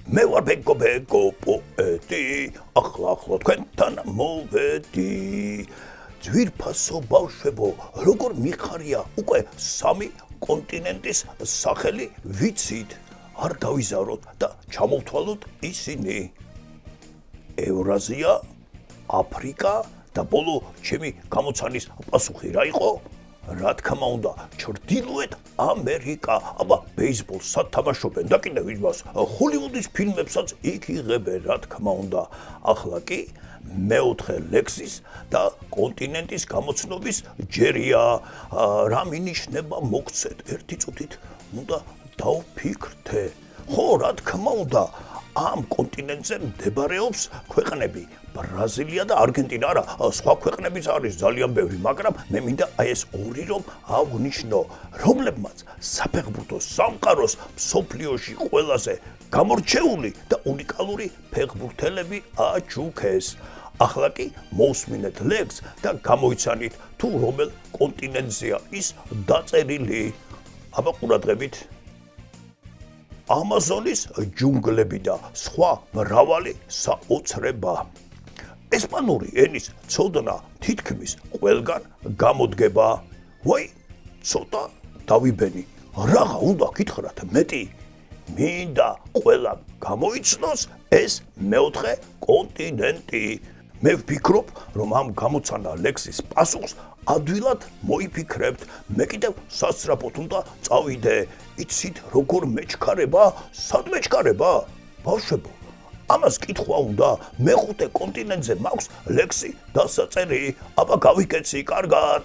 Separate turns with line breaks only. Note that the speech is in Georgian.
მე ვარ ბეგო პოეტი, ახლა თქვენთან მოვედი. ძვირფასო ბავშვებო, როგორ მიხარია უკვე 3 კონტინენტის სახელი ვიცით. არ დავიზაროთ და ჩამოვთვალოთ ისინი. ევრაზია, აფრიკა და ბოლო ჩემი გამოცანის პასუხი რა იყო? რა თქმა უნდა, ჩრდილოეთ ამერიკა. აბა, ბეისბოლს სათამაშობენ და კიდევ იმას ჰოლივუდის ფილმებსაც იქ იღებენ, რა თქმა უნდა. ახლა კი მეოთხე ლექსის და კონტინენტის გამოცნობის ჯერია. რა მინიშნება მოგცეთ ერთი წუთით უნდა დავფიქრდე. ხო, რა თქმა უნდა, ამ კონტინენტზე მდებარეობს ქვეყნები ბრაზილია და არგენტინა. არა, სხვა ქვეყნებიც არის ძალიან ბევრი, მაგრამ მე მინდა აი ეს ორი რომ აღვნიშნო, რომლებმაც საფეხბურთო სამყაროს მსოფლიოში ყველაზე გამორჩეული და უნიკალური ფეხბურთელები აჩუქეს. ახლა კი მოусმინეთ ლექსს და გამოიცანით თუ რომელ კონტინენტზეა ის დაწერილი. აბა ყურადღებით. ამაზონის ჯუნგლები და სხვა მრავალი საოცრება. ესპანური ენის ცოდნა თითქმის ყველგან გამოდგება. ვაი, ცოტა დავიბენი. რაღა უნდა გითხრათ მეტი. მინდა ყველამ გამოიცნოს ეს მეოთხე კონტინენტი. მე ვფიქრობ, რომ ამ გამოცანა ლექსის პასუხს ადვილად მოიფიქრებთ. მე კიდევ სასწრაფოდ უნდა წავიდე. იცით როგორ მეჩქარება? სად მეჩქარება? ბავშვებო, ამას კითხვა უნდა. მეხუთე კონტინენტზე მაქვს ლექსი დასაწერი. აბა გავიკეცი კარგად.